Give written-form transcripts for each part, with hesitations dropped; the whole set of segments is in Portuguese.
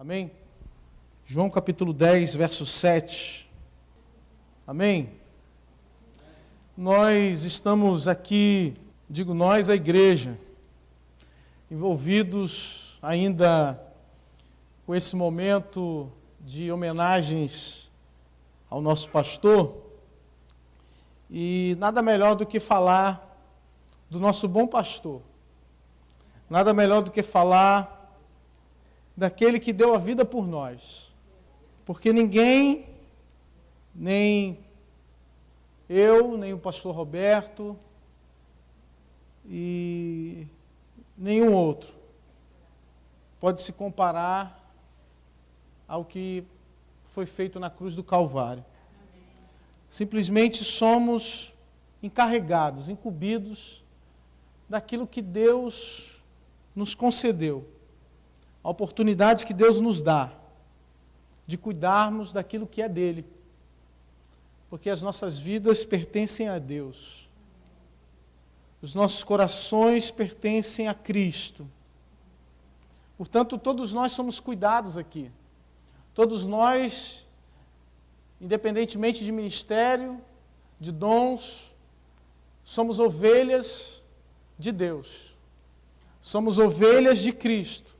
Amém? João capítulo 10, verso 7. Amém? Nós estamos aqui, digo nós, a igreja, envolvidos ainda com esse momento de homenagens ao nosso pastor, e nada melhor do que falar do nosso bom pastor, nada melhor do que falar daquele que deu a vida por nós, porque ninguém, nem eu, nem o pastor Roberto e nenhum outro pode se comparar ao que foi feito na cruz do Calvário. Simplesmente somos encarregados, incumbidos daquilo que Deus nos concedeu, a oportunidade que Deus nos dá de cuidarmos daquilo que é dele, porque as nossas vidas pertencem a Deus, os nossos corações pertencem a Cristo. Portanto, todos nós somos cuidados aqui, todos nós, independentemente de ministério, de dons, somos ovelhas de Deus, somos ovelhas de Cristo.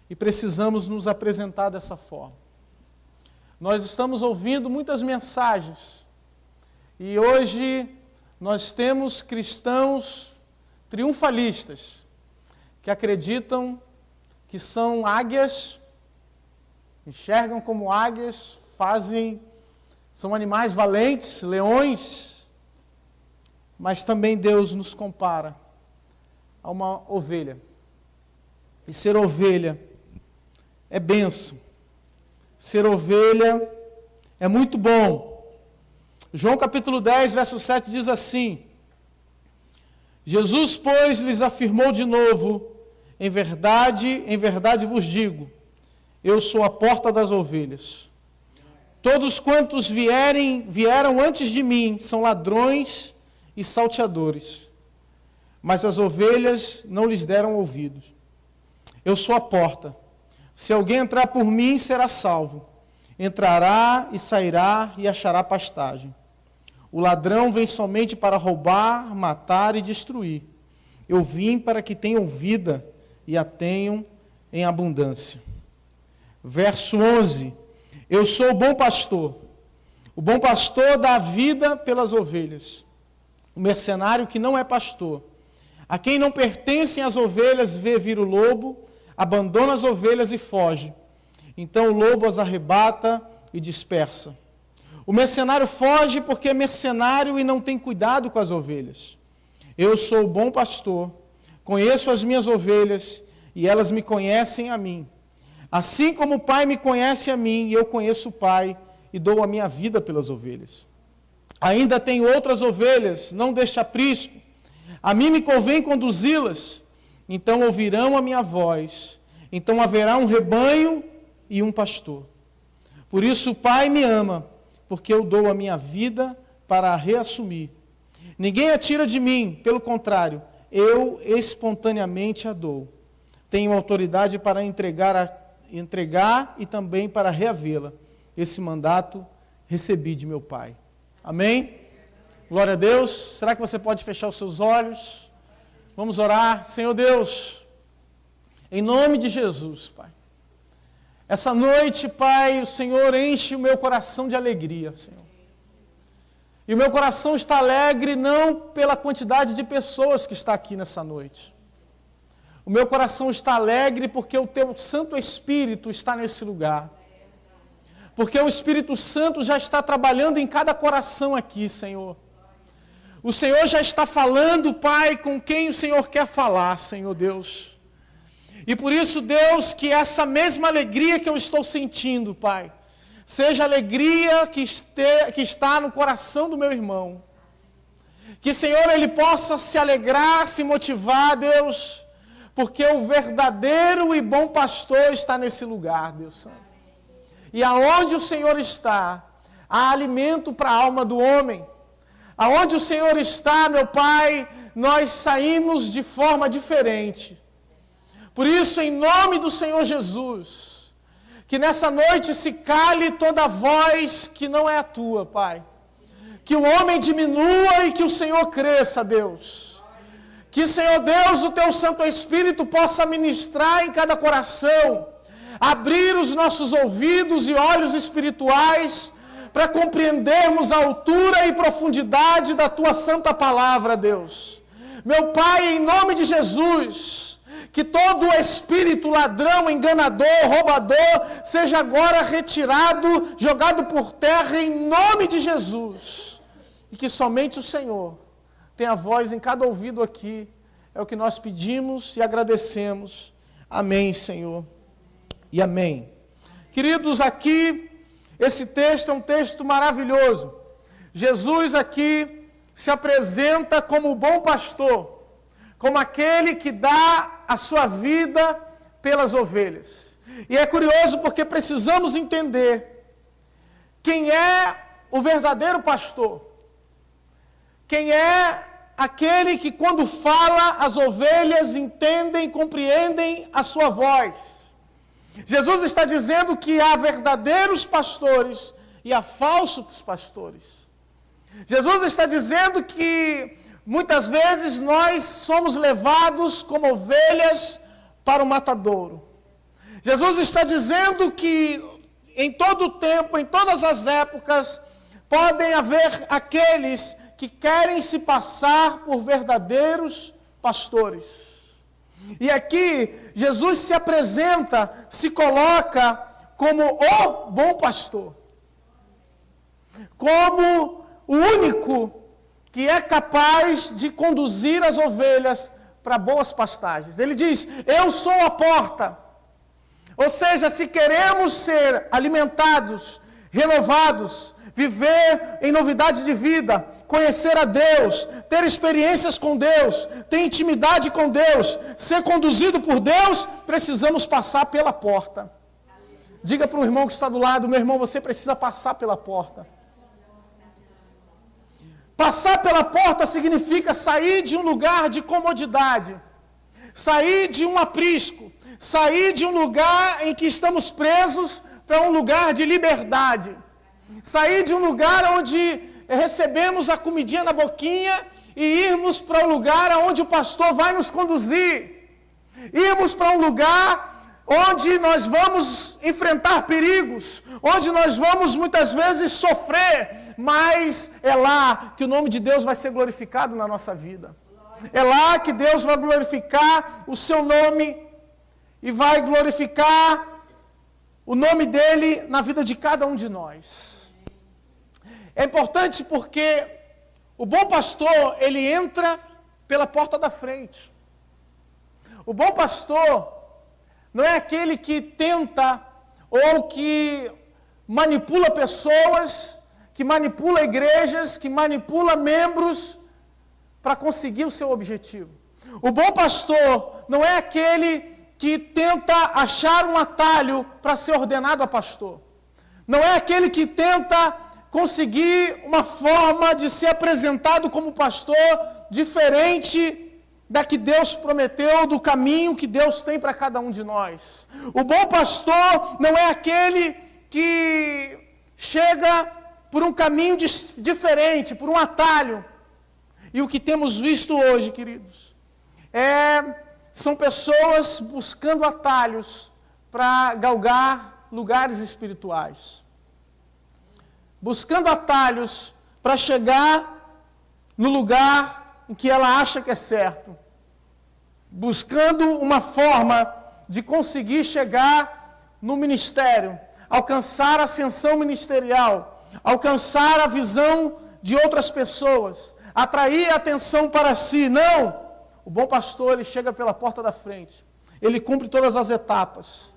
E precisamos nos apresentar dessa forma. Nós estamos ouvindo muitas mensagens. E hoje nós temos cristãos triunfalistas, que acreditam que são águias, enxergam como águias, são animais valentes, leões, mas também Deus nos compara a uma ovelha. E ser ovelha é bênção. Ser ovelha é muito bom. João capítulo 10, verso 7 diz assim: Jesus, pois, lhes afirmou de novo: em verdade vos digo, eu sou a porta das ovelhas. Todos quantos vieram antes de mim são ladrões e salteadores, mas as ovelhas não lhes deram ouvidos. Eu sou a porta. Se alguém entrar por mim, será salvo. Entrará e sairá e achará pastagem. O ladrão vem somente para roubar, matar e destruir. Eu vim para que tenham vida e a tenham em abundância. Verso 11. Eu sou o bom pastor. O bom pastor dá a vida pelas ovelhas. O mercenário que não é pastor, a quem não pertencem as ovelhas, vê vir o lobo, abandona as ovelhas e foge. Então o lobo as arrebata e dispersa. O mercenário foge porque é mercenário e não tem cuidado com as ovelhas. Eu sou o bom pastor, conheço as minhas ovelhas e elas me conhecem a mim. Assim como o Pai me conhece a mim, eu conheço o Pai e dou a minha vida pelas ovelhas. Ainda tenho outras ovelhas, não deste aprisco. A mim me convém conduzi-las. Então ouvirão a minha voz. Então haverá um rebanho e um pastor. Por isso o Pai me ama, porque eu dou a minha vida para a reassumir. Ninguém a tira de mim, pelo contrário, eu espontaneamente a dou. Tenho autoridade para entregar e também para reavê-la. Esse mandato recebi de meu Pai. Amém? Glória a Deus. Será que você pode fechar os seus olhos? Vamos orar. Senhor Deus, em nome de Jesus, Pai. Essa noite, Pai, o Senhor enche o meu coração de alegria, Senhor. E o meu coração está alegre não pela quantidade de pessoas que está aqui nessa noite. O meu coração está alegre porque o Teu Santo Espírito está nesse lugar. Porque o Espírito Santo já está trabalhando em cada coração aqui, Senhor. O Senhor já está falando, Pai, com quem o Senhor quer falar, Senhor Deus. E por isso, Deus, que essa mesma alegria que eu estou sentindo, Pai, seja a alegria que está no coração do meu irmão. Que, Senhor, ele possa se alegrar, se motivar, Deus, porque o verdadeiro e bom pastor está nesse lugar, Deus Santo. E aonde o Senhor está, há alimento para a alma do homem. Aonde o Senhor está, meu Pai, nós saímos de forma diferente. Por isso, em nome do Senhor Jesus, que nessa noite se cale toda voz que não é a tua, Pai. Que o homem diminua e que o Senhor cresça, Deus. Que, Senhor Deus, o Teu Santo Espírito possa ministrar em cada coração, abrir os nossos ouvidos e olhos espirituais para compreendermos a altura e profundidade da Tua Santa Palavra, Deus. Meu Pai, em nome de Jesus, que todo espírito ladrão, enganador, roubador, seja agora retirado, jogado por terra em nome de Jesus. E que somente o Senhor tenha voz em cada ouvido aqui. É o que nós pedimos e agradecemos. Amém, Senhor. E amém. Queridos, aqui, esse texto é um texto maravilhoso. Jesus aqui se apresenta como o bom pastor, como aquele que dá a sua vida pelas ovelhas. E é curioso porque precisamos entender quem é o verdadeiro pastor. Quem é aquele que quando fala as ovelhas entendem, compreendem a sua voz. Jesus está dizendo que há verdadeiros pastores e há falsos pastores. Jesus está dizendo que muitas vezes nós somos levados como ovelhas para o matadouro. Jesus está dizendo que em todo o tempo, em todas as épocas, podem haver aqueles que querem se passar por verdadeiros pastores. E aqui, Jesus se apresenta, se coloca como o bom pastor. Como o único que é capaz de conduzir as ovelhas para boas pastagens. Ele diz, eu sou a porta. Ou seja, se queremos ser alimentados, renovados, viver em novidade de vida, conhecer a Deus, ter experiências com Deus, ter intimidade com Deus, ser conduzido por Deus, precisamos passar pela porta. Diga para o irmão que está do lado, meu irmão, você precisa passar pela porta. Passar pela porta significa sair de um lugar de comodidade, sair de um aprisco, sair de um lugar em que estamos presos para um lugar de liberdade. Sair de um lugar onde recebemos a comidinha na boquinha e irmos para o lugar onde o pastor vai nos conduzir. Irmos para um lugar onde nós vamos enfrentar perigos, onde nós vamos muitas vezes sofrer, mas é lá que o nome de Deus vai ser glorificado na nossa vida. É lá que Deus vai glorificar o seu nome e vai glorificar o nome dele na vida de cada um de nós. É importante porque o bom pastor, ele entra pela porta da frente. O bom pastor não é aquele que tenta ou que manipula pessoas, que manipula igrejas, que manipula membros para conseguir o seu objetivo. O bom pastor não é aquele que tenta achar um atalho para ser ordenado a pastor. Não é aquele que tenta conseguir uma forma de ser apresentado como pastor diferente da que Deus prometeu, do caminho que Deus tem para cada um de nós. O bom pastor não é aquele que chega por um caminho diferente, por um atalho. E o que temos visto hoje, queridos, são pessoas buscando atalhos para galgar lugares espirituais. Buscando atalhos para chegar no lugar em que ela acha que é certo. Buscando uma forma de conseguir chegar no ministério, alcançar a ascensão ministerial, alcançar a visão de outras pessoas, atrair a atenção para si. Não! O bom pastor, ele chega pela porta da frente. Ele cumpre todas as etapas.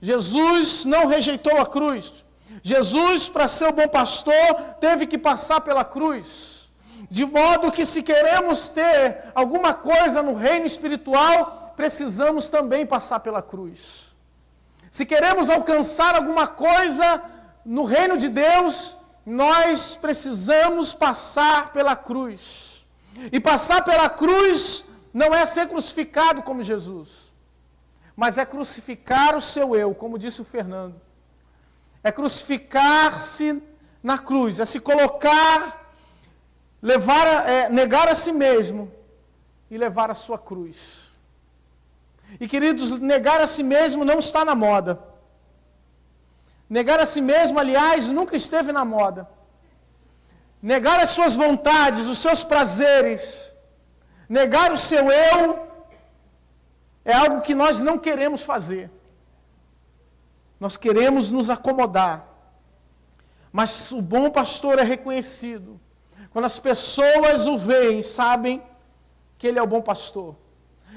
Jesus não rejeitou a cruz. Jesus, para ser o bom pastor, teve que passar pela cruz. De modo que se queremos ter alguma coisa no reino espiritual, precisamos também passar pela cruz. Se queremos alcançar alguma coisa no reino de Deus, nós precisamos passar pela cruz. E passar pela cruz não é ser crucificado como Jesus. mas é crucificar o seu eu, como disse o Fernando. É crucificar-se na cruz, é se colocar, negar a si mesmo e levar a sua cruz. E queridos, negar a si mesmo não está na moda. Negar a si mesmo, aliás, nunca esteve na moda. Negar as suas vontades, os seus prazeres, negar o seu eu, é algo que nós não queremos fazer. Nós queremos nos acomodar. Mas o bom pastor é reconhecido quando as pessoas o veem, sabem que ele é o bom pastor.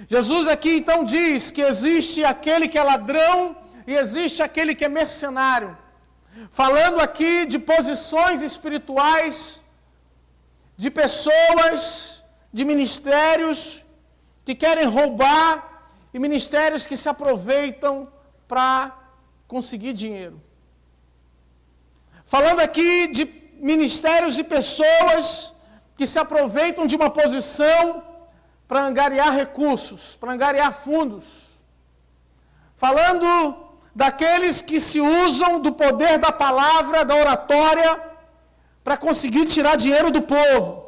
Jesus aqui então diz que existe aquele que é ladrão e existe aquele que é mercenário. Falando aqui de posições espirituais, de pessoas, de ministérios que querem roubar e ministérios que se aproveitam para conseguir dinheiro. Falando aqui de ministérios e pessoas que se aproveitam de uma posição para angariar recursos, para angariar fundos. Falando daqueles que se usam do poder da palavra, da oratória, para conseguir tirar dinheiro do povo,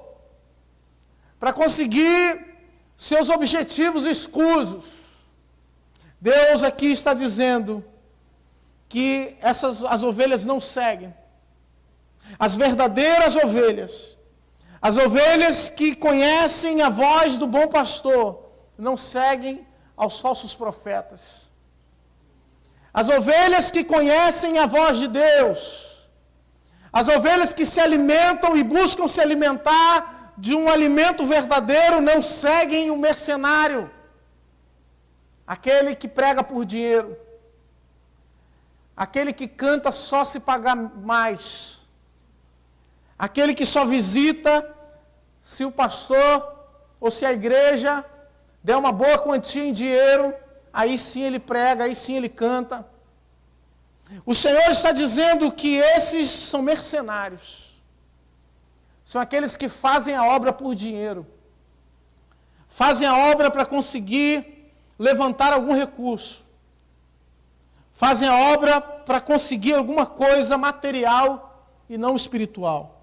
para conseguir seus objetivos escusos. Deus aqui está dizendo que as ovelhas não seguem. As verdadeiras ovelhas, as ovelhas que conhecem a voz do bom pastor, não seguem aos falsos profetas. As ovelhas que conhecem a voz de Deus, as ovelhas que se alimentam e buscam se alimentar de um alimento verdadeiro, não seguem o mercenário, aquele que prega por dinheiro, aquele que canta só se pagar mais, aquele que só visita se o pastor ou se a igreja der uma boa quantia em dinheiro, aí sim ele prega, aí sim ele canta. O Senhor está dizendo que esses são mercenários. São aqueles que fazem a obra por dinheiro. Fazem a obra para conseguir levantar algum recurso. Fazem a obra para conseguir alguma coisa material e não espiritual.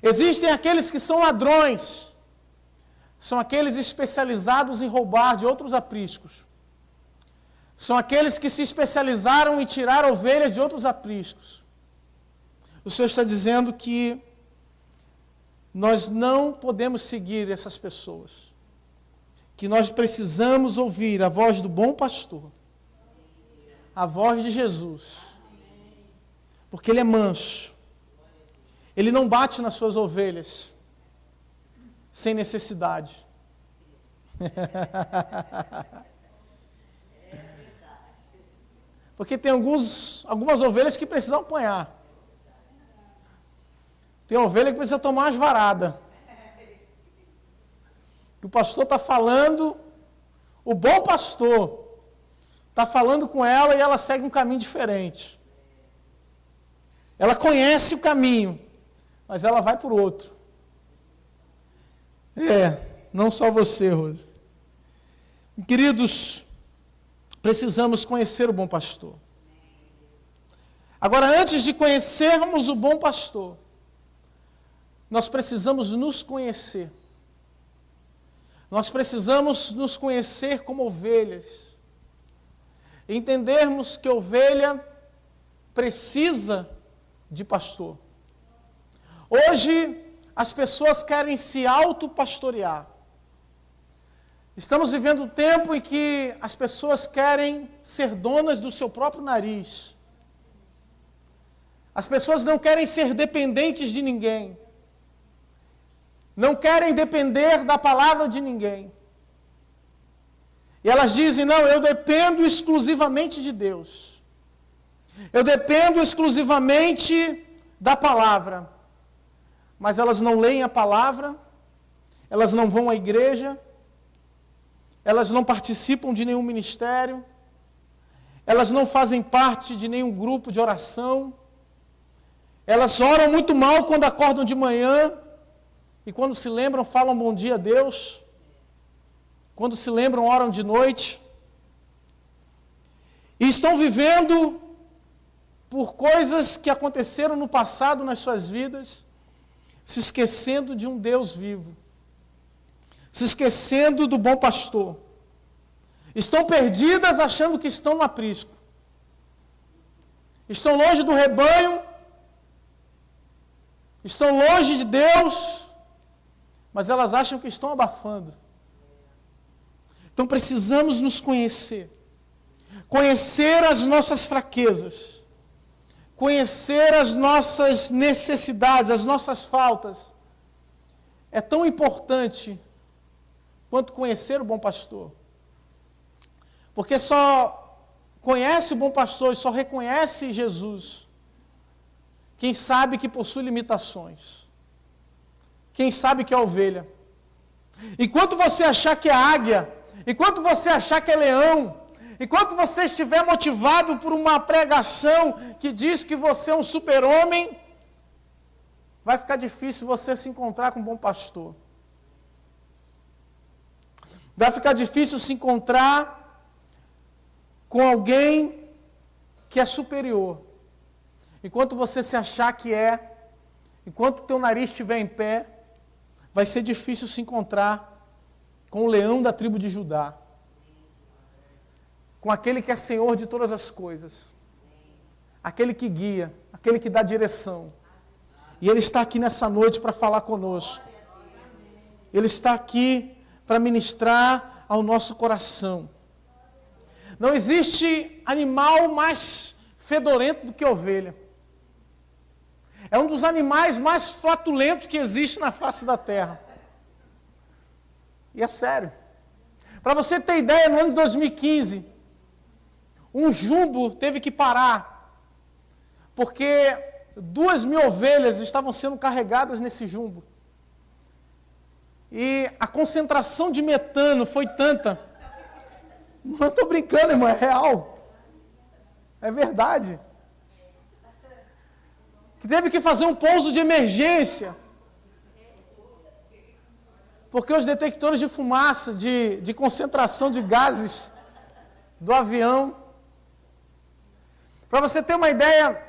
Existem aqueles que são ladrões. São aqueles especializados em roubar de outros apriscos. São aqueles que se especializaram em tirar ovelhas de outros apriscos. O Senhor está dizendo que nós não podemos seguir essas pessoas. Que nós precisamos ouvir a voz do bom pastor. A voz de Jesus. Porque ele é manso. Ele não bate nas suas ovelhas sem necessidade. Porque tem algumas ovelhas que precisam apanhar. Tem ovelha que precisa tomar umas varadas. O pastor está falando, o bom pastor está falando com ela e ela segue um caminho diferente. Ela conhece o caminho, mas ela vai por outro. Não só você, Rose. Queridos, precisamos conhecer o bom pastor. Agora, antes de conhecermos o bom pastor, nós precisamos nos conhecer. Nós precisamos nos conhecer como ovelhas. Entendermos que ovelha precisa de pastor. Hoje, as pessoas querem se autopastorear. Estamos vivendo um tempo em que as pessoas querem ser donas do seu próprio nariz. As pessoas não querem ser dependentes de ninguém. Não querem depender da palavra de ninguém. E elas dizem, não, eu dependo exclusivamente de Deus. Eu dependo exclusivamente da palavra. Mas elas não leem a palavra, elas não vão à igreja, elas não participam de nenhum ministério, elas não fazem parte de nenhum grupo de oração, elas oram muito mal quando acordam de manhã, e quando se lembram falam bom dia a Deus, quando se lembram oram de noite. e estão vivendo por coisas que aconteceram no passado nas suas vidas, se esquecendo de um Deus vivo, se esquecendo do bom pastor. Estão perdidas achando que estão no aprisco. Estão longe do rebanho, estão longe de Deus, mas elas acham que estão abafando. Então precisamos nos conhecer. Conhecer as nossas fraquezas. Conhecer as nossas necessidades, as nossas faltas. É tão importante quanto conhecer o bom pastor. Porque só conhece o bom pastor e só reconhece Jesus quem sabe que possui limitações. Quem sabe que é ovelha. Enquanto você achar que é águia, enquanto você achar que é leão, enquanto você estiver motivado por uma pregação que diz que você é um super-homem, vai ficar difícil você se encontrar com um bom pastor. Vai ficar difícil se encontrar com alguém que é superior. Enquanto você se achar que é, enquanto o teu nariz estiver em pé, vai ser difícil se encontrar com o leão da tribo de Judá. Com aquele que é Senhor de todas as coisas. Aquele que guia, aquele que dá direção. E Ele está aqui nessa noite para falar conosco. Ele está aqui para ministrar ao nosso coração. Não existe animal mais fedorento do que ovelha. É um dos animais mais flatulentos que existe na face da terra. E é sério. Para você ter ideia, no ano de 2015, um jumbo teve que parar, porque 2.000 ovelhas estavam sendo carregadas nesse jumbo. E a concentração de metano foi tanta. Não estou brincando, irmão, é real. É verdade. Que teve que fazer um pouso de emergência. Porque os detectores de fumaça, de concentração de gases do avião. Para você ter uma ideia,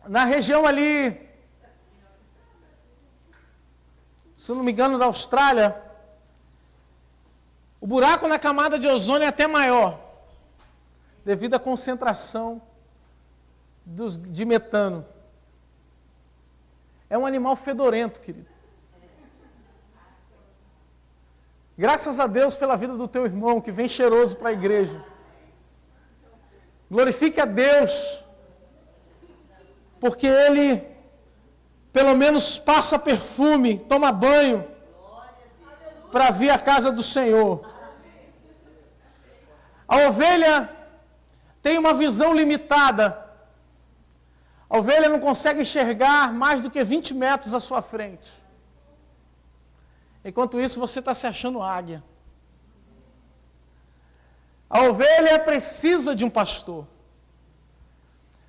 na região ali, se eu não me engano, da Austrália, o buraco na camada de ozônio é até maior, devido à concentração de metano. É um animal fedorento, querido. Graças a Deus pela vida do teu irmão, que vem cheiroso para a igreja. Glorifique a Deus, porque ele, pelo menos, passa perfume, toma banho, para vir à casa do Senhor. A ovelha tem uma visão limitada. A ovelha não consegue enxergar mais do que 20 metros à sua frente. Enquanto isso, você está se achando águia. A ovelha precisa de um pastor.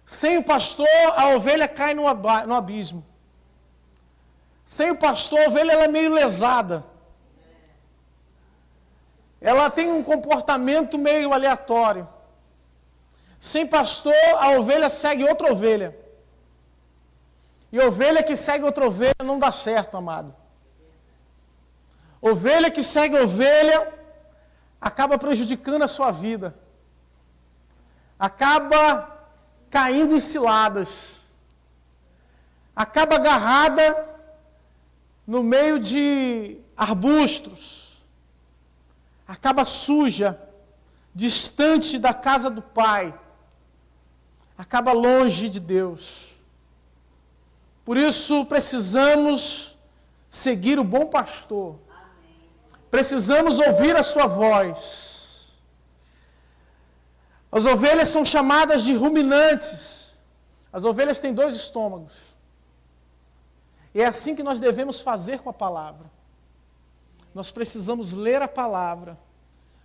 Sem o pastor, a ovelha cai no abismo. Sem o pastor, a ovelha ela é meio lesada. Ela tem um comportamento meio aleatório. Sem pastor, a ovelha segue outra ovelha. E ovelha que segue outra ovelha não dá certo, amado. Ovelha que segue ovelha acaba prejudicando a sua vida. Acaba caindo em ciladas. Acaba agarrada no meio de arbustos. Acaba suja, distante da casa do Pai. Acaba longe de Deus. Por isso precisamos seguir o bom pastor. Precisamos ouvir a sua voz. As ovelhas são chamadas de ruminantes. As ovelhas têm 2 estômagos. E é assim que nós devemos fazer com a palavra. Nós precisamos ler a palavra.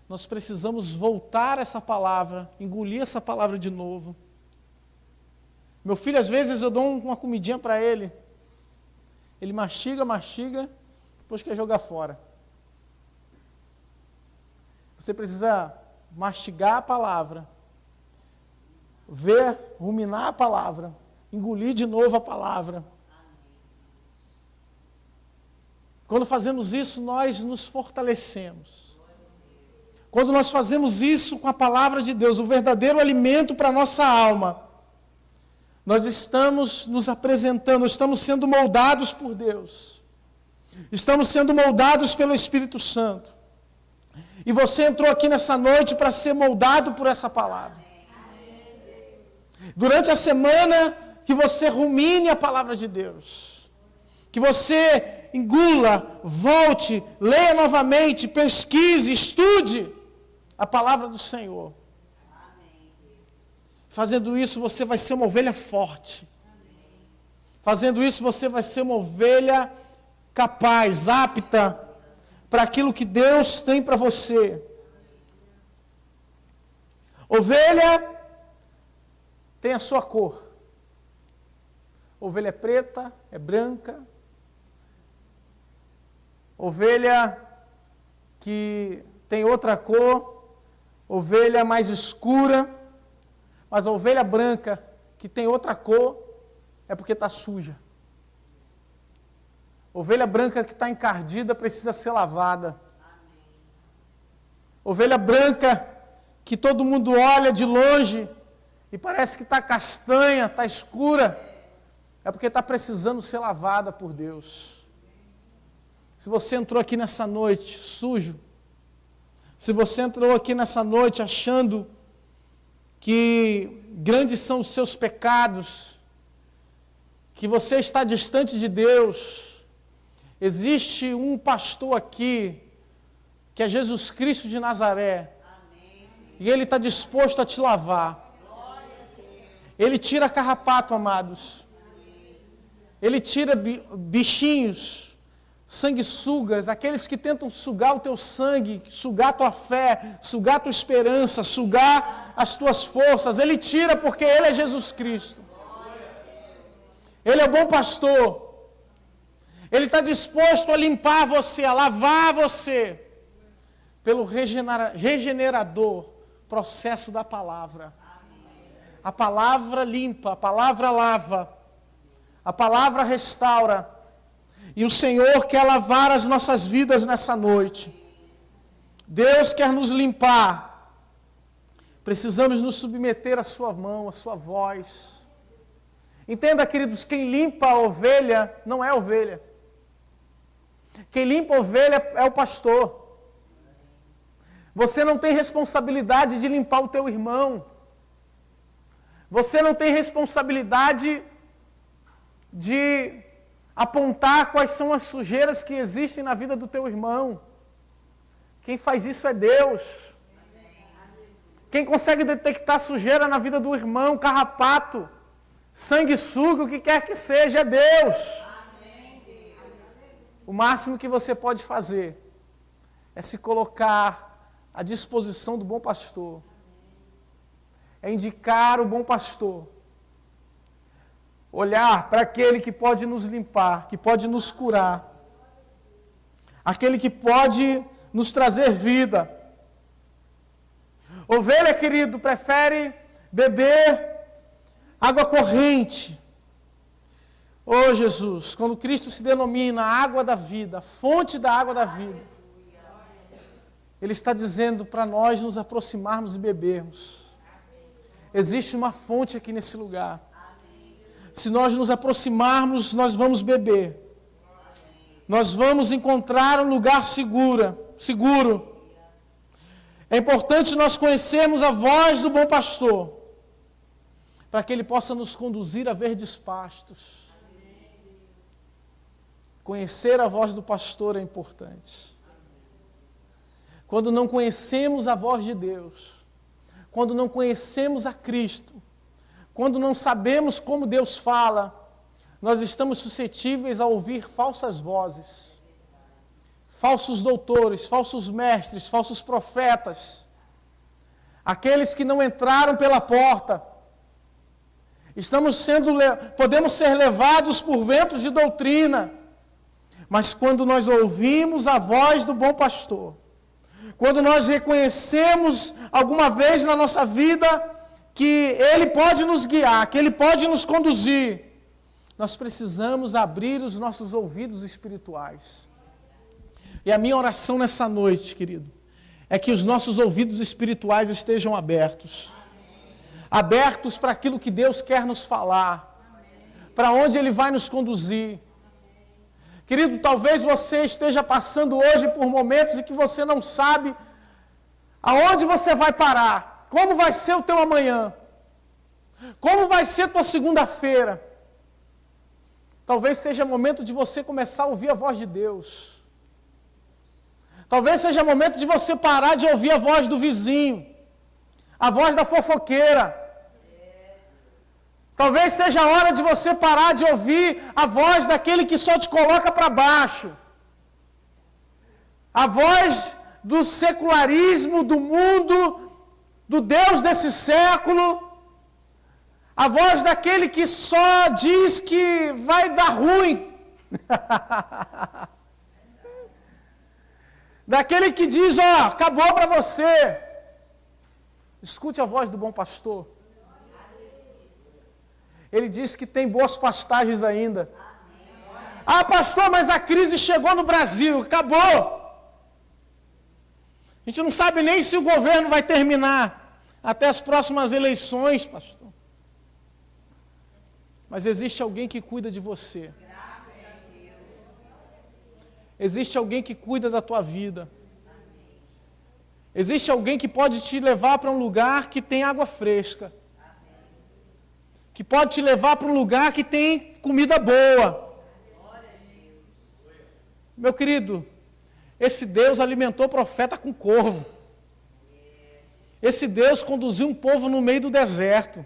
Nós precisamos voltar essa palavra, engolir essa palavra de novo. Meu filho, às vezes eu dou uma comidinha para ele. Ele mastiga, depois quer jogar fora. Você precisa mastigar a palavra ver, ruminar a palavra, engolir de novo a palavra. Quando fazemos isso, nós nos fortalecemos. Quando nós fazemos isso com a palavra de Deus, o verdadeiro alimento para a nossa alma, nós estamos nos apresentando, estamos sendo moldados por Deus. Estamos sendo moldados pelo Espírito Santo. E você entrou aqui nessa noite para ser moldado por essa palavra. Durante a semana, que você rumine a palavra de Deus. Que você engula, volte, leia novamente, pesquise, estude a palavra do Senhor. Fazendo isso, você vai ser uma ovelha forte. Fazendo isso, você vai ser uma ovelha capaz, apta para aquilo que Deus tem para você. Ovelha tem a sua cor. Ovelha é preta, é branca. Ovelha que tem outra cor, ovelha mais escura, mas a ovelha branca que tem outra cor é porque está suja. Ovelha branca que está encardida precisa ser lavada. Ovelha branca que todo mundo olha de longe e parece que está castanha, está escura, é porque está precisando ser lavada por Deus. Se você entrou aqui nessa noite sujo, se você entrou aqui nessa noite achando que grandes são os seus pecados, que você está distante de Deus, existe um pastor aqui, que é Jesus Cristo de Nazaré, e Ele está disposto a te lavar. Ele tira carrapato, amados. Ele tira bichinhos, sanguessugas, aqueles que tentam sugar o teu sangue, sugar a tua fé, sugar a tua esperança, sugar as tuas forças. Ele tira porque Ele é Jesus Cristo. Ele é o bom pastor. Ele está disposto a limpar você, a lavar você, pelo regenerador processo da palavra. A palavra limpa, a palavra lava, a palavra restaura. E o Senhor quer lavar as nossas vidas nessa noite. Deus quer nos limpar. Precisamos nos submeter à sua mão, à sua voz. Entenda, queridos, quem limpa a ovelha não é a ovelha. Quem limpa a ovelha é o pastor. Você não tem responsabilidade de limpar o teu irmão. Você não tem responsabilidade de apontar quais são as sujeiras que existem na vida do teu irmão. Quem faz isso é Deus. Quem consegue detectar sujeira na vida do irmão, carrapato, sanguessuga, o que quer que seja, é Deus. O máximo que você pode fazer é se colocar à disposição do bom pastor. É indicar o bom pastor. Olhar para aquele que pode nos limpar, que pode nos curar. Aquele que pode nos trazer vida. Ovelha, querido, prefere beber água corrente. Oh, Jesus, quando Cristo se denomina a água da vida, a fonte da água da vida, Ele está dizendo para nós nos aproximarmos e bebermos. Existe uma fonte aqui nesse lugar. Se nós nos aproximarmos, nós vamos beber. Nós vamos encontrar um lugar seguro. É importante nós conhecermos a voz do bom pastor, para que ele possa nos conduzir a verdes pastos. Conhecer a voz do pastor é importante. Quando não conhecemos a voz de Deus, quando não conhecemos a Cristo, quando não sabemos como Deus fala, nós estamos suscetíveis a ouvir falsas vozes, falsos doutores, falsos mestres, falsos profetas, aqueles que não entraram pela porta. Podemos ser levados por ventos de doutrina, mas quando nós ouvimos a voz do bom pastor, quando nós reconhecemos alguma vez na nossa vida que Ele pode nos guiar, que Ele pode nos conduzir, nós precisamos abrir os nossos ouvidos espirituais. E a minha oração nessa noite, querido, é que os nossos ouvidos espirituais estejam abertos. Abertos para aquilo que Deus quer nos falar, para onde Ele vai nos conduzir. Querido, talvez você esteja passando hoje por momentos em que você não sabe aonde você vai parar, como vai ser o teu amanhã, como vai ser tua segunda-feira. Talvez seja momento de você começar a ouvir a voz de Deus. Talvez seja momento de você parar de ouvir a voz do vizinho, a voz da fofoqueira. Talvez seja a hora de você parar de ouvir a voz daquele que só te coloca para baixo. A voz do secularismo, do mundo, do Deus desse século. A voz daquele que só diz que vai dar ruim. Daquele que diz, ó, acabou para você. Escute a voz do bom pastor. Ele diz que tem boas pastagens ainda. Ah, pastor, mas a crise chegou no Brasil, acabou. A gente não sabe nem se o governo vai terminar até as próximas eleições, pastor. Mas existe alguém que cuida de você. Existe alguém que cuida da tua vida. Existe alguém que pode te levar para um lugar que tem água fresca. Que pode te levar para um lugar que tem comida boa. Meu querido, esse Deus alimentou o profeta com corvo. Esse Deus conduziu um povo no meio do deserto.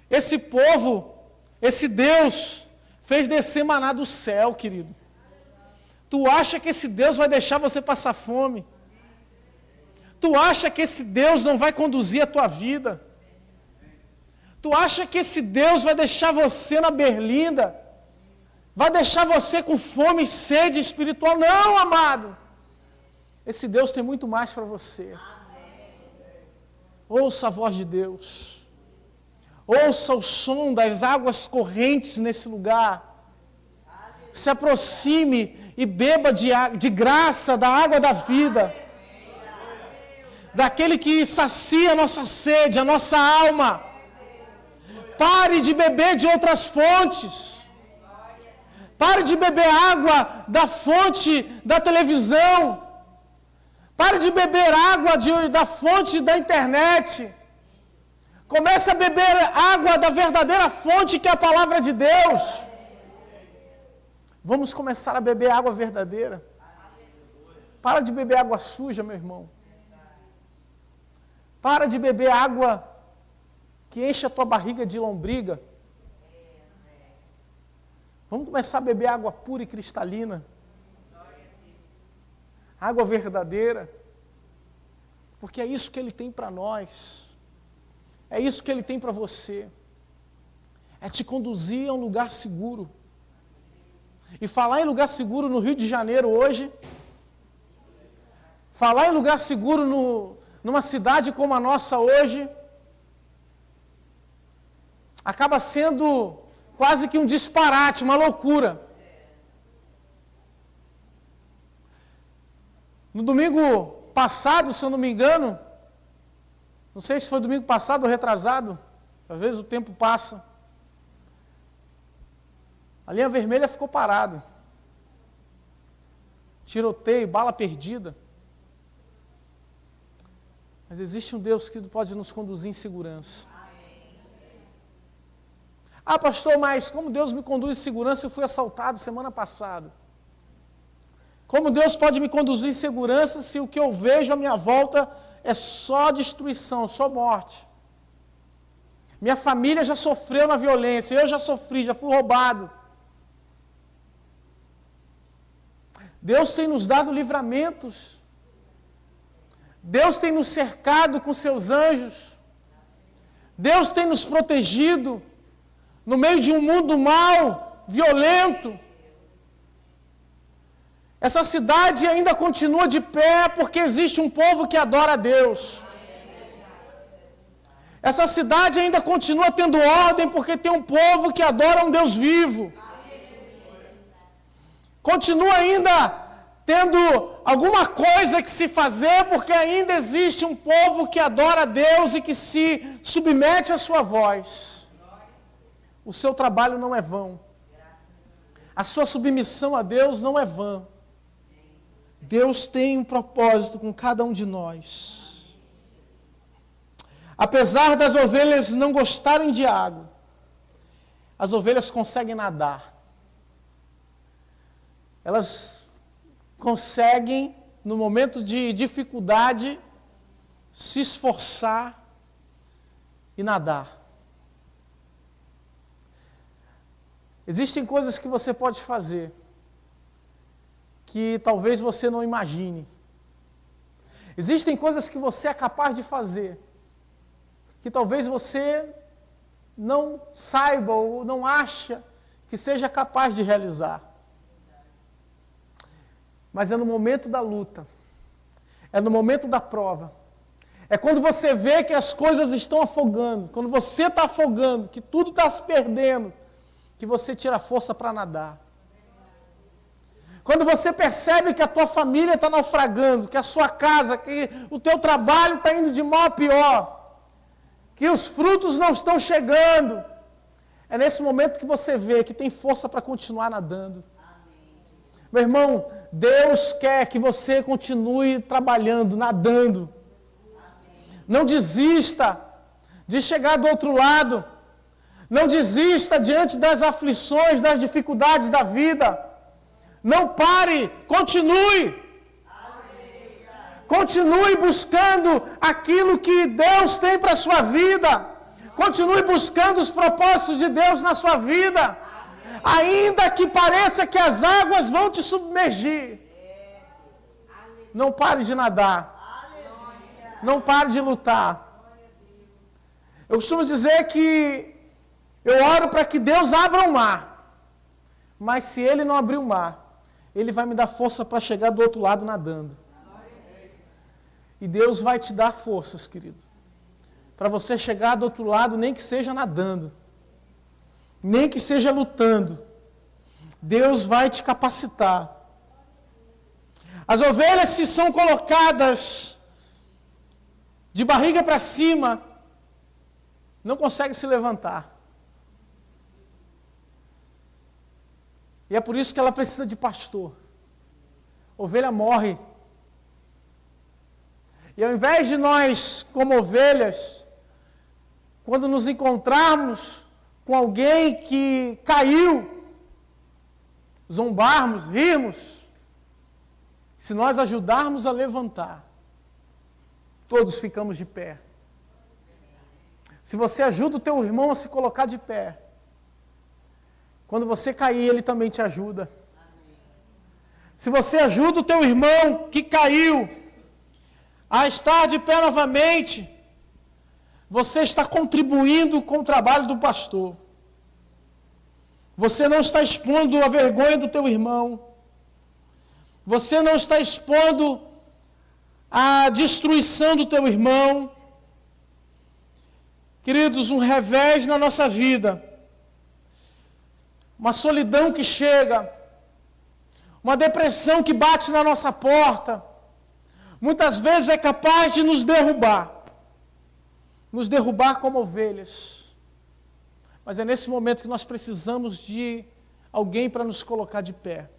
Esse povo, esse Deus, fez descer maná do céu, querido. Tu acha que esse Deus vai deixar você passar fome? Tu acha que esse Deus não vai conduzir a tua vida? Tu acha que esse Deus vai deixar você na berlinda? Vai deixar você com fome e sede espiritual? Não, amado. Esse Deus tem muito mais para você. Ouça a voz de Deus. Ouça o som das águas correntes nesse lugar. Se aproxime e beba de graça da água da vida. Daquele que sacia a nossa sede, a nossa alma. Pare de beber de outras fontes. Pare de beber água da fonte da televisão. Pare de beber água da fonte da internet. Comece a beber água da verdadeira fonte que é a palavra de Deus. Vamos começar a beber água verdadeira. Para de beber água suja, meu irmão. Para de beber água que enche a tua barriga de lombriga. Vamos começar a beber água pura e cristalina. Água verdadeira. Porque é isso que Ele tem para nós. É isso que Ele tem para você. É te conduzir a um lugar seguro. E falar em lugar seguro no Rio de Janeiro hoje, falar em lugar seguro numa cidade como a nossa hoje, acaba sendo quase que um disparate, uma loucura. No domingo passado, se eu não me engano, não sei se foi domingo passado ou retrasado, às vezes o tempo passa, a linha vermelha ficou parada. Tiroteio, bala perdida. Mas existe um Deus que pode nos conduzir em segurança. Ah, pastor, mas como Deus me conduz em segurança? Eu fui assaltado semana passada. Como Deus pode me conduzir em segurança se o que eu vejo à minha volta é só destruição, só morte? Minha família já sofreu na violência, eu já sofri, já fui roubado. Deus tem nos dado livramentos. Deus tem nos cercado com seus anjos. Deus tem nos protegido no meio de um mundo mau, violento. Essa cidade ainda continua de pé porque existe um povo que adora a Deus. Essa cidade ainda continua tendo ordem porque tem um povo que adora um Deus vivo. Continua ainda tendo alguma coisa que se fazer porque ainda existe um povo que adora a Deus e que se submete à sua voz. O seu trabalho não é vão. A sua submissão a Deus não é vã. Deus tem um propósito com cada um de nós. Apesar das ovelhas não gostarem de água, as ovelhas conseguem nadar. Elas conseguem, no momento de dificuldade, se esforçar e nadar. Existem coisas que você pode fazer que talvez você não imagine. Existem coisas que você é capaz de fazer que talvez você não saiba ou não acha que seja capaz de realizar. Mas é no momento da luta, é no momento da prova, é quando você vê que as coisas estão afogando, quando você está afogando, que tudo está se perdendo, que você tira força para nadar. Quando você percebe que a tua família está naufragando, que a sua casa, que o teu trabalho está indo de mal a pior, que os frutos não estão chegando, é nesse momento que você vê que tem força para continuar nadando. Meu irmão, Deus quer que você continue trabalhando, nadando. Não desista de chegar do outro lado. Não desista diante das aflições, das dificuldades da vida. Não pare, continue. Continue buscando aquilo que Deus tem para a sua vida. Continue buscando os propósitos de Deus na sua vida. Ainda que pareça que as águas vão te submergir. Não pare de nadar. Não pare de lutar. Eu costumo dizer que eu oro para que Deus abra o mar. Mas se Ele não abrir o mar, Ele vai me dar força para chegar do outro lado nadando. E Deus vai te dar forças, querido, para você chegar do outro lado, nem que seja nadando, nem que seja lutando. Deus vai te capacitar. As ovelhas, se são colocadas de barriga para cima, não conseguem se levantar. E é por isso que ela precisa de pastor. Ovelha morre. E ao invés de nós, como ovelhas, quando nos encontrarmos com alguém que caiu, zombarmos, rirmos, se nós ajudarmos a levantar, todos ficamos de pé. Se você ajuda o teu irmão a se colocar de pé, quando você cair, ele também te ajuda. Se você ajuda o teu irmão que caiu a estar de pé novamente, você está contribuindo com o trabalho do pastor. Você não está expondo a vergonha do teu irmão. Você não está expondo a destruição do teu irmão. Queridos, um revés na nossa vida, uma solidão que chega, uma depressão que bate na nossa porta, muitas vezes é capaz de nos derrubar como ovelhas. Mas é nesse momento que nós precisamos de alguém para nos colocar de pé.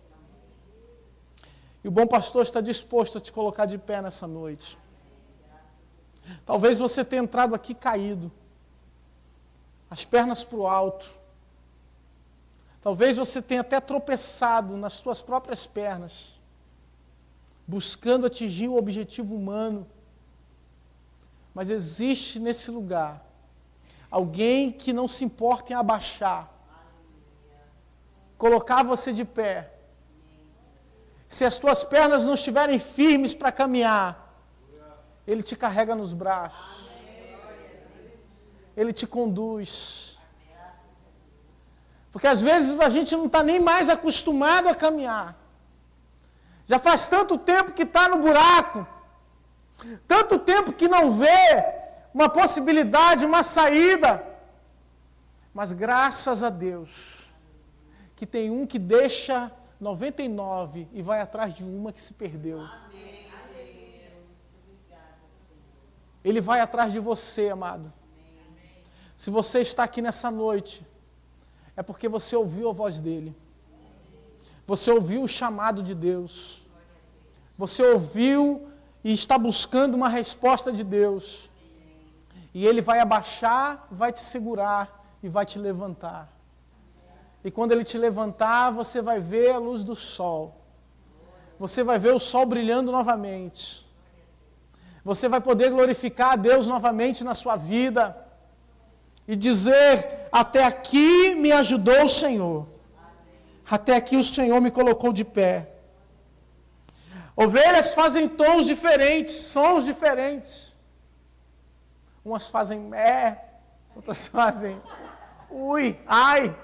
E o bom pastor está disposto a te colocar de pé nessa noite. Talvez você tenha entrado aqui caído, as pernas para o alto. Talvez você tenha até tropeçado nas suas próprias pernas, buscando atingir o objetivo humano. Mas existe nesse lugar alguém que não se importa em abaixar, colocar você de pé. Se as tuas pernas não estiverem firmes para caminhar, Ele te carrega nos braços, Ele te conduz. Porque às vezes a gente não está nem mais acostumado a caminhar. Já faz tanto tempo que está no buraco, tanto tempo que não vê uma possibilidade, uma saída. Mas graças a Deus, que tem um que deixa 99 e vai atrás de uma que se perdeu. Ele vai atrás de você, amado. Se você está aqui nessa noite, é porque você ouviu a voz dele. Você ouviu o chamado de Deus. Você ouviu e está buscando uma resposta de Deus. E ele vai abaixar, vai te segurar e vai te levantar. E quando ele te levantar, você vai ver a luz do sol. Você vai ver o sol brilhando novamente. Você vai poder glorificar a Deus novamente na sua vida. E dizer, até aqui me ajudou o Senhor. Até aqui o Senhor me colocou de pé. Ovelhas fazem tons diferentes, sons diferentes. Umas fazem mé, outras fazem ui, ai.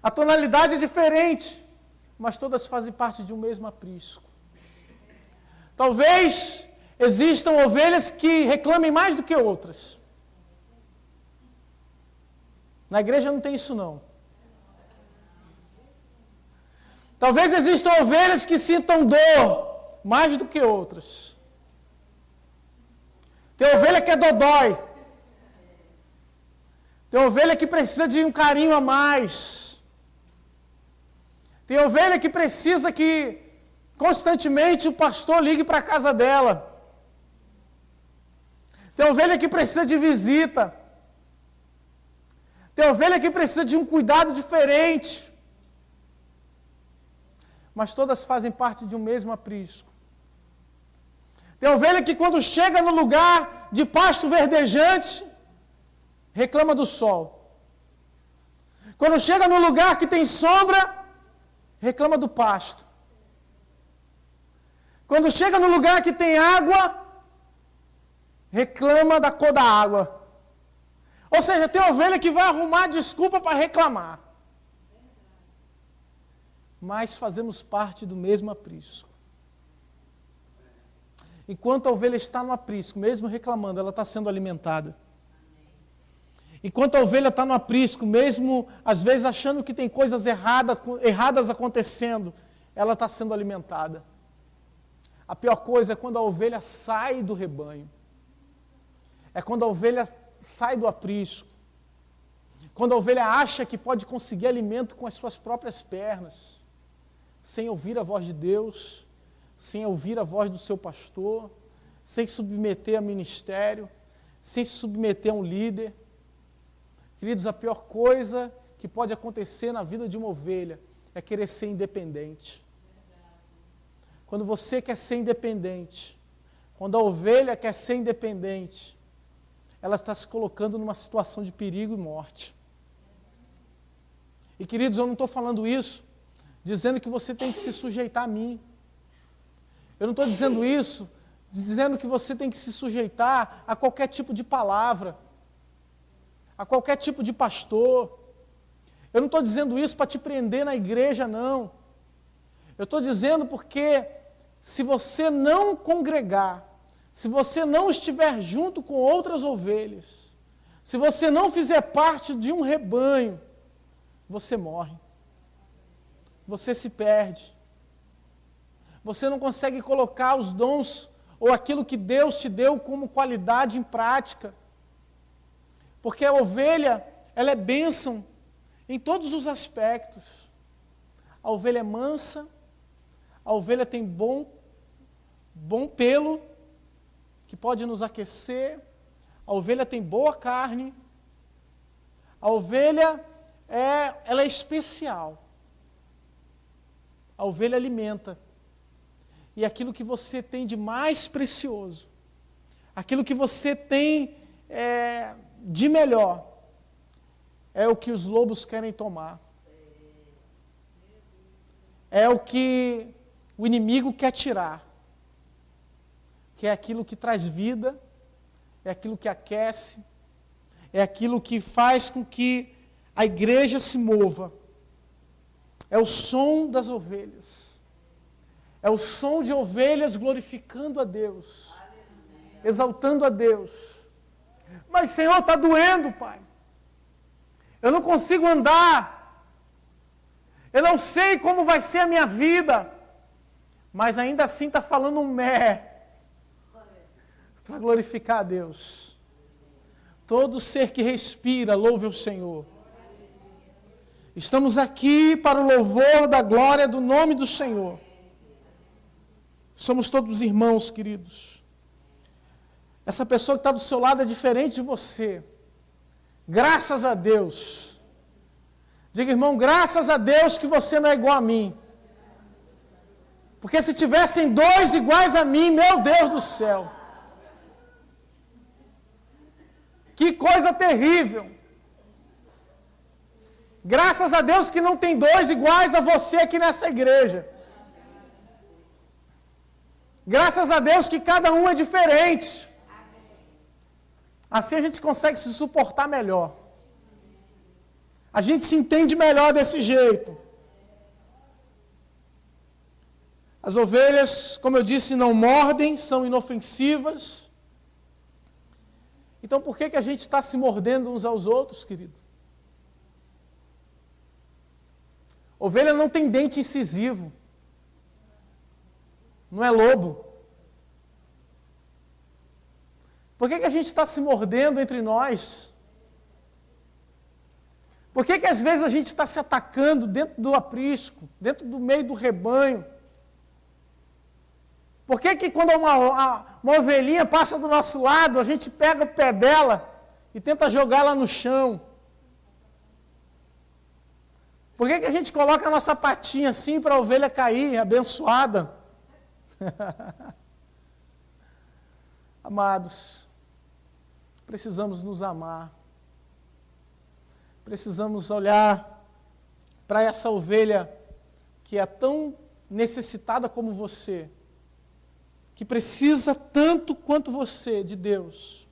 A tonalidade é diferente, mas todas fazem parte de um mesmo aprisco. Talvez existam ovelhas que reclamem mais do que outras. Na igreja não tem isso não. Talvez existam ovelhas que sintam dor mais do que outras. Tem ovelha que é dodói. Tem ovelha que precisa de um carinho a mais. Tem ovelha que precisa que constantemente o pastor ligue para a casa dela. Tem ovelha que precisa de visita. Tem ovelha que precisa de um cuidado diferente. Mas todas fazem parte de um mesmo aprisco. Tem ovelha que quando chega no lugar de pasto verdejante, reclama do sol. Quando chega no lugar que tem sombra, reclama do pasto. Quando chega no lugar que tem água, reclama da cor da água. Ou seja, tem ovelha que vai arrumar desculpa para reclamar. Mas fazemos parte do mesmo aprisco. Enquanto a ovelha está no aprisco, mesmo reclamando, ela está sendo alimentada. Enquanto a ovelha está no aprisco, mesmo às vezes achando que tem coisas erradas acontecendo, ela está sendo alimentada. A pior coisa é quando a ovelha sai do rebanho. É quando a ovelha sai do aprisco. Quando a ovelha acha que pode conseguir alimento com as suas próprias pernas, sem ouvir a voz de Deus, sem ouvir a voz do seu pastor, sem se submeter a ministério, sem se submeter a um líder. Queridos, a pior coisa que pode acontecer na vida de uma ovelha é querer ser independente. Quando você quer ser independente, quando a ovelha quer ser independente, ela está se colocando numa situação de perigo e morte. E queridos, eu não estou falando isso dizendo que você tem que se sujeitar a mim. Eu não estou dizendo isso dizendo que você tem que se sujeitar a qualquer tipo de palavra, a qualquer tipo de pastor. Eu não estou dizendo isso para te prender na igreja, não. Eu estou dizendo porque se você não congregar, se você não estiver junto com outras ovelhas, se você não fizer parte de um rebanho, você morre. Você se perde. Você não consegue colocar os dons ou aquilo que Deus te deu como qualidade em prática. Porque a ovelha, ela é bênção em todos os aspectos. A ovelha é mansa, a ovelha tem bom pelo, que pode nos aquecer, a ovelha tem boa carne, a ovelha ela é especial. A ovelha alimenta. E aquilo que você tem de mais precioso, aquilo que você tem de melhor, é o que os lobos querem tomar. É o que o inimigo quer tirar. Que é aquilo que traz vida, é aquilo que aquece, é aquilo que faz com que a igreja se mova. É o som das ovelhas. É o som de ovelhas glorificando a Deus. Aleluia. exaltando a Deus. Mas, Senhor, está doendo, Pai. Eu não consigo andar. Eu não sei como vai ser a minha vida. Mas ainda assim está falando um mé. Para glorificar a Deus. Todo ser que respira, louve o Senhor. Estamos aqui para o louvor da glória do nome do Senhor. Somos todos irmãos, queridos. Essa pessoa que está do seu lado é diferente de você. Graças a Deus. Diga, irmão, graças a Deus que você não é igual a mim. Porque se tivessem dois iguais a mim, meu Deus do céu. Que coisa terrível. Graças a Deus que não tem dois iguais a você aqui nessa igreja. Graças a Deus que cada um é diferente. Assim a gente consegue se suportar melhor. A gente se entende melhor desse jeito. As ovelhas, como eu disse, não mordem, são inofensivas. Então por que a gente está se mordendo uns aos outros, querido? Ovelha não tem dente incisivo. Não é lobo. Por que a gente está se mordendo entre nós? Por que às vezes a gente está se atacando dentro do aprisco, dentro do meio do rebanho? Por que quando uma ovelhinha passa do nosso lado, a gente pega o pé dela e tenta jogar ela no chão? Por que a gente coloca a nossa patinha assim para a ovelha cair, abençoada? Amados, precisamos nos amar. Precisamos olhar para essa ovelha que é tão necessitada como você, que precisa tanto quanto você de Deus.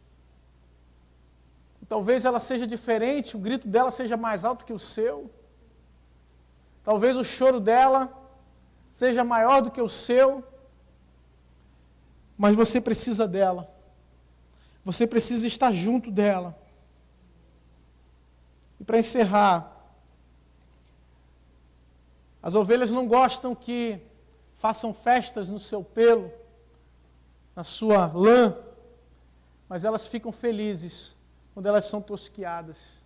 Talvez ela seja diferente, o grito dela seja mais alto que o seu. Talvez o choro dela seja maior do que o seu. Mas você precisa dela. Você precisa estar junto dela. E para encerrar, as ovelhas não gostam que façam festas no seu pelo, na sua lã, mas elas ficam felizes quando elas são tosquiadas.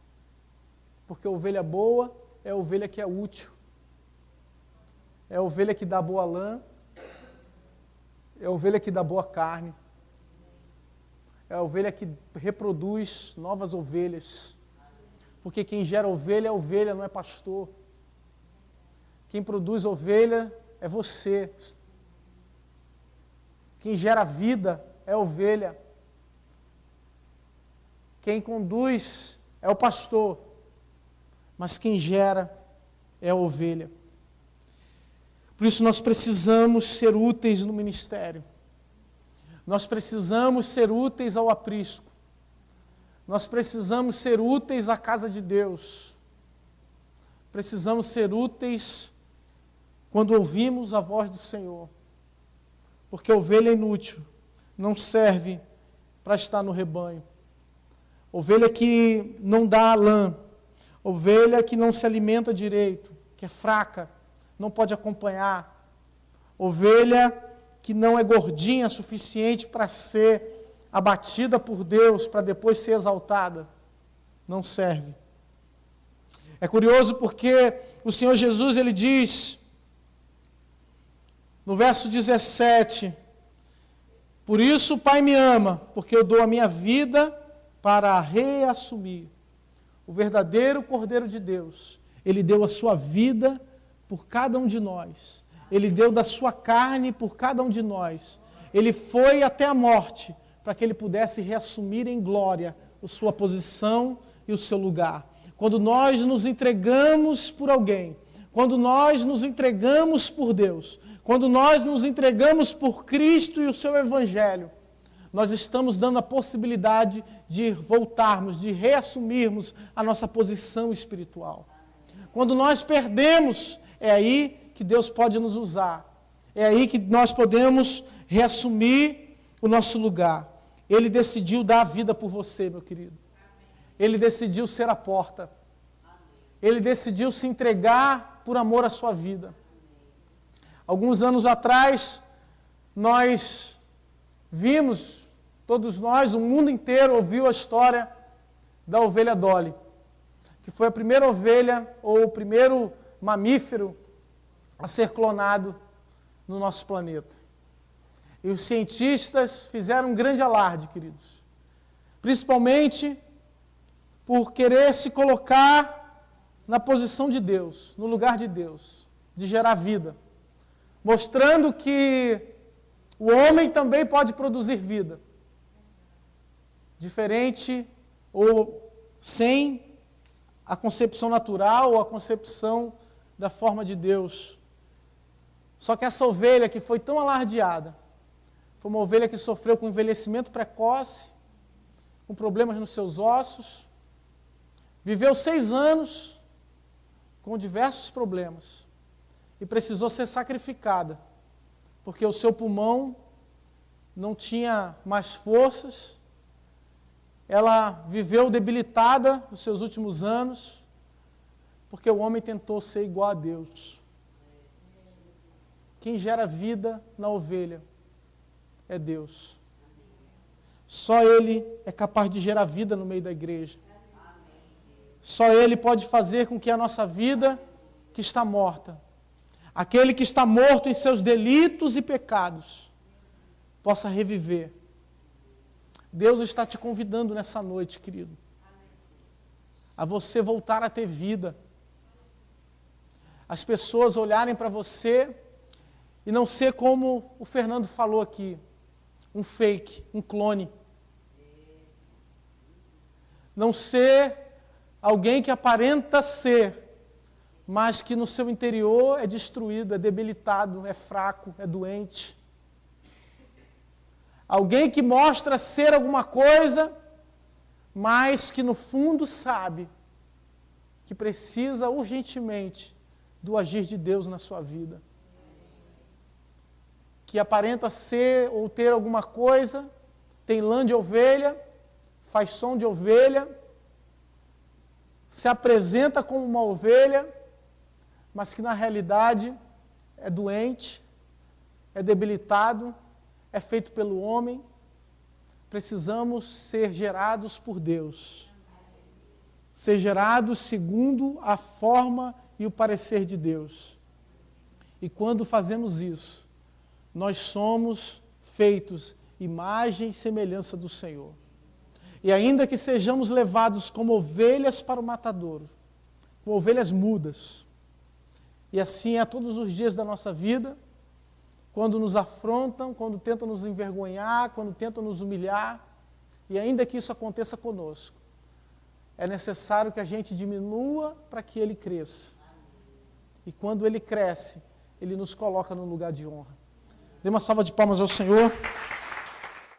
Porque a ovelha boa é a ovelha que é útil. É a ovelha que dá boa lã, é a ovelha que dá boa carne, é a ovelha que reproduz novas ovelhas. Porque quem gera ovelha, não é pastor. Quem produz ovelha é você. Quem gera vida é ovelha. Quem conduz é o pastor. Mas quem gera é a ovelha. Por isso nós precisamos ser úteis no ministério. Nós precisamos ser úteis ao aprisco. Nós precisamos ser úteis à casa de Deus. Precisamos ser úteis quando ouvimos a voz do Senhor. Porque a ovelha é inútil, não serve para estar no rebanho. Ovelha que não dá lã, ovelha que não se alimenta direito, que é fraca, não pode acompanhar. Ovelha que não é gordinha o suficiente para ser abatida por Deus, para depois ser exaltada, não serve. É curioso porque o Senhor Jesus, ele diz, no verso 17, por isso o Pai me ama, porque eu dou a minha vida para reassumir. O verdadeiro Cordeiro de Deus, ele deu a sua vida por cada um de nós. Ele deu da sua carne por cada um de nós. Ele foi até a morte, para que ele pudesse reassumir em glória a sua posição e o seu lugar. Quando nós nos entregamos por alguém, quando nós nos entregamos por Deus, quando nós nos entregamos por Cristo e o seu Evangelho, nós estamos dando a possibilidade de voltarmos, de reassumirmos a nossa posição espiritual. Quando nós perdemos, é aí que Deus pode nos usar. É aí que nós podemos reassumir o nosso lugar. Ele decidiu dar a vida por você, meu querido. Ele decidiu ser a porta. Ele decidiu se entregar por amor à sua vida. Alguns anos atrás, nós vimos, todos nós, o mundo inteiro ouviu a história da ovelha Dolly, que foi a primeira ovelha ou o primeiro mamífero a ser clonado no nosso planeta. E os cientistas fizeram um grande alarde, queridos. Principalmente por querer se colocar na posição de Deus, no lugar de Deus, de gerar vida. Mostrando que o homem também pode produzir vida. Diferente ou sem a concepção natural ou a concepção da forma de Deus. Só que essa ovelha que foi tão alardeada, foi uma ovelha que sofreu com envelhecimento precoce, com problemas nos seus ossos, viveu 6 anos com diversos problemas e precisou ser sacrificada, porque o seu pulmão não tinha mais forças, ela viveu debilitada nos seus últimos anos, porque o homem tentou ser igual a Deus. Quem gera vida na ovelha é Deus. Só Ele é capaz de gerar vida no meio da igreja. Só Ele pode fazer com que a nossa vida, que está morta, aquele que está morto em seus delitos e pecados, possa reviver. Deus está te convidando nessa noite, querido, a você voltar a ter vida. As pessoas olharem para você e não ser como o Fernando falou aqui, um fake, um clone. Não ser alguém que aparenta ser, mas que no seu interior é destruído, é debilitado, é fraco, é doente. Alguém que mostra ser alguma coisa, mas que no fundo sabe que precisa urgentemente do agir de Deus na sua vida. Que aparenta ser ou ter alguma coisa, tem lã de ovelha, faz som de ovelha, se apresenta como uma ovelha, mas que na realidade é doente, é debilitado, é feito pelo homem. Precisamos ser gerados por Deus. Ser gerados segundo a forma e o parecer de Deus. E quando fazemos isso, nós somos feitos imagem e semelhança do Senhor. E ainda que sejamos levados como ovelhas para o matadouro, como ovelhas mudas, e assim é todos os dias da nossa vida, quando nos afrontam, quando tentam nos envergonhar, quando tentam nos humilhar, e ainda que isso aconteça conosco, é necessário que a gente diminua para que Ele cresça. E quando Ele cresce, Ele nos coloca num lugar de honra. Dê uma salva de palmas ao Senhor.